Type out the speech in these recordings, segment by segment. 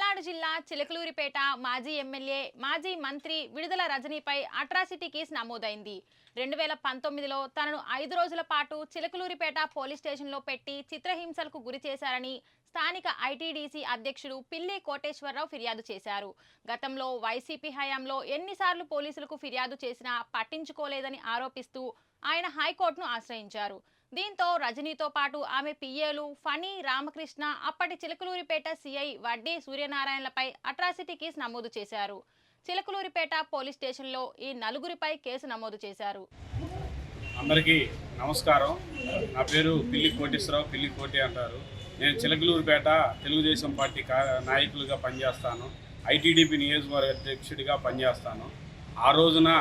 పల్నాడు జిల్లా చిలకలూరిపేట మాజీ ఎమ్మెల్యే మాజీ మంత్రి విడుదల రజనీపై అట్రాసిటీ కేసు నమోదైంది. 2019లో తనను 5 రోజుల పాటు చిలకలూరిపేట పోలీస్ స్టేషన్లో పెట్టి చిత్రహింసలకు గురి చేశారని స్థానిక ఐటీడీసీ అధ్యక్షుడు పిల్లి కోటేశ్వరరావు ఫిర్యాదు చేశారు. గతంలో వైసీపీ హయాంలో ఎన్నిసార్లు పోలీసులకు ఫిర్యాదు చేసినా పట్టించుకోలేదని ఆరోపిస్తూ ఆయన హైకోర్టును ఆశ్రయించారు. దీంతో రజనీతో పాటు ఆమె పిఏలు ఫణి రామకృష్ణ, అప్పటి చిలకలూరిపేట సిఐ వడ్డీ సూర్యనారాయణలపై అట్రాసిటీ కేసు నమోదు చేశారు. చిలకలూరిపేట పోలీస్ స్టేషన్లో ఈ నలుగురిపై కేసు నమోదు చేశారు. అందరికీ నమస్కారం. నా పేరు పిల్లి కోటేశ్వరరావు, పిల్లి కోటి అంటారు. నేను చిలకలూరిపేట తెలుగుదేశం పార్టీ నాయకులుగా పనిచేస్తాను. ఐటీడీపీ నియోజకవర్గ అధ్యక్షుడిగా పనిచేస్తాను. ఆ రోజున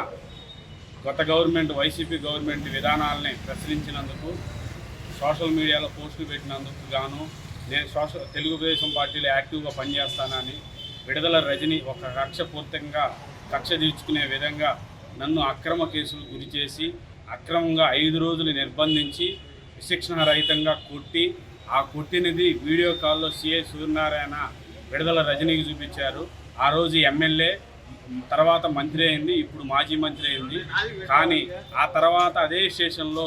గత గవర్నమెంట్ వైసీపీ గవర్నమెంట్ విధానాలని ప్రశ్నించినందుకు, సోషల్ మీడియాలో పోస్టులు పెట్టినందుకు గాను నేను తెలుగుదేశం పార్టీలో యాక్టివ్గా పనిచేస్తానని విడుదల రజని ఒక కక్షపూర్తంగా కక్ష తీర్చుకునే విధంగా నన్ను అక్రమ కేసులు గురి చేసి అక్రమంగా 5 రోజులు నిర్బంధించి విశిక్షణారహితంగా కొట్టి, ఆ కొట్టినది వీడియో కాల్లో సిఐ సూర్యనారాయణ విడుదల రజనీకి చూపించారు. ఆ రోజు ఎమ్మెల్యే, తర్వాత మంత్రి అయింది, ఇప్పుడు మాజీ మంత్రి అయింది. కానీ ఆ తర్వాత అదే స్టేషన్లో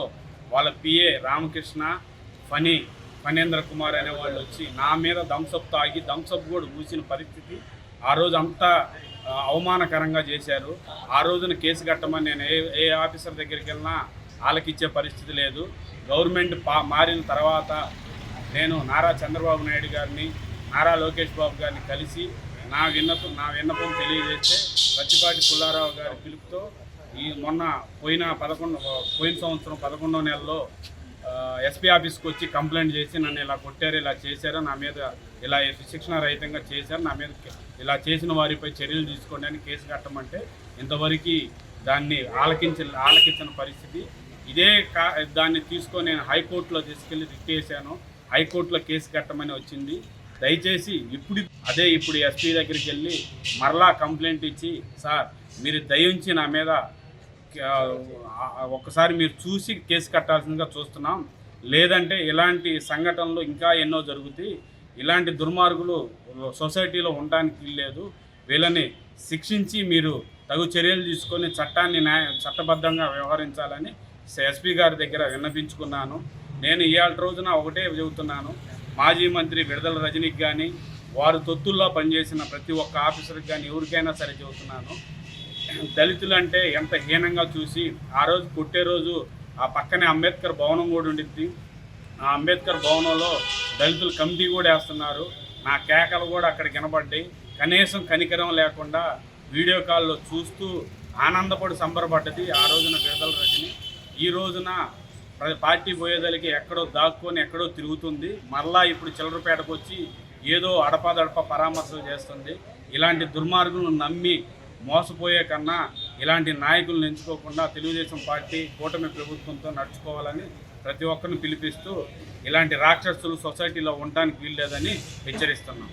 వాళ్ళ పిఏ రామకృష్ణ, ఫణేంద్ర కుమార్ అనే వాళ్ళు వచ్చి నా మీద థమ్సప్ తాగి థమ్సప్ కూడా ఊసిన పరిస్థితి. ఆ రోజు అంతా అవమానకరంగా చేశారు. ఆ రోజున కేసు కట్టమని నేను ఏ ఆఫీసర్ దగ్గరికి వెళ్ళినా వాళ్ళకిచ్చే పరిస్థితి లేదు. గవర్నమెంట్ మారిన తర్వాత నేను నారా చంద్రబాబు నాయుడు గారిని, నారా లోకేష్ బాబు గారిని కలిసి నా విన్నపం తెలియజేస్తే పచ్చిపాటి పుల్లారావు గారి పిలుపుతో పోయిన సంవత్సరం 11వ నెలలో ఎస్పీ ఆఫీస్కి వచ్చి కంప్లైంట్ చేసి నన్ను ఇలా కొట్టారు, ఇలా చేశారు, నా మీద ఇలా శిక్షణ రహితంగా చేశారు, నా మీద ఇలా చేసిన వారిపై చర్యలు తీసుకోండి అని కేసు కట్టమంటే ఇంతవరకు దాన్ని ఆలకించిన పరిస్థితి. దాన్ని తీసుకొని నేను హైకోర్టులో తీసుకెళ్ళి రిట్ చేశాను. హైకోర్టులో కేసు కట్టమని వచ్చింది. దయచేసి ఇప్పుడు ఎస్పీ దగ్గరికి వెళ్ళి మరలా కంప్లైంట్ ఇచ్చి, సార్ మీరు దయించి నా మీద ఒక్కసారి మీరు చూసి కేసు కట్టాల్సిందిగా చూస్తున్నాం, లేదంటే ఇలాంటి సంఘటనలు ఇంకా ఎన్నో జరుగుతాయి, ఇలాంటి దుర్మార్గులు సొసైటీలో ఉండడానికి వీల్లేదు, వీళ్ళని శిక్షించి మీరు తగు చర్యలు తీసుకొని చట్టబద్ధంగా వ్యవహరించాలని ఎస్పీ గారి దగ్గర విన్నపించుకున్నాను. నేను ఇవాళ రోజున ఒకటే చెబుతున్నాను, మాజీ మంత్రి విడుదల రజనీకి కానీ, వారు తొత్తుల్లో పనిచేసిన ప్రతి ఒక్క ఆఫీసర్కి కానీ ఎవరికైనా సరే చెబుతున్నాను, దళితులు అంటే ఎంత హీనంగా చూసి ఆ రోజు కొట్టే రోజు ఆ పక్కనే అంబేద్కర్ భవనం కూడా ఉండిద్ది. ఆ అంబేద్కర్ భవనంలో దళితులు కమిటీ కూడా వేస్తున్నారు. నా కేకలు కూడా అక్కడ వినబడ్డాయి. కనీసం కనికరం లేకుండా వీడియో కాల్లో చూస్తూ ఆనందపడి సంబరపడ్డది ఆ రోజున విడుదల రజని. ఈ రోజున పార్టీ పోయేదలికి ఎక్కడో దాక్కొని ఎక్కడో తిరుగుతుంది. మరలా ఇప్పుడు చిలకలూరిపేటకు వచ్చి ఏదో అడపాదడప పరామర్శలు చేస్తుంది. ఇలాంటి దుర్మార్గులను నమ్మి మోసపోయే కన్నా ఇలాంటి నాయకులను ఎంచుకోకుండా తెలుగుదేశం పార్టీ కూటమి ప్రభుత్వంతో నడుచుకోవాలని ప్రతి ఒక్కరిని పిలిపిస్తూ, ఇలాంటి రాక్షసులు సొసైటీలో ఉండడానికి వీల్లేదని హెచ్చరిస్తున్నాం.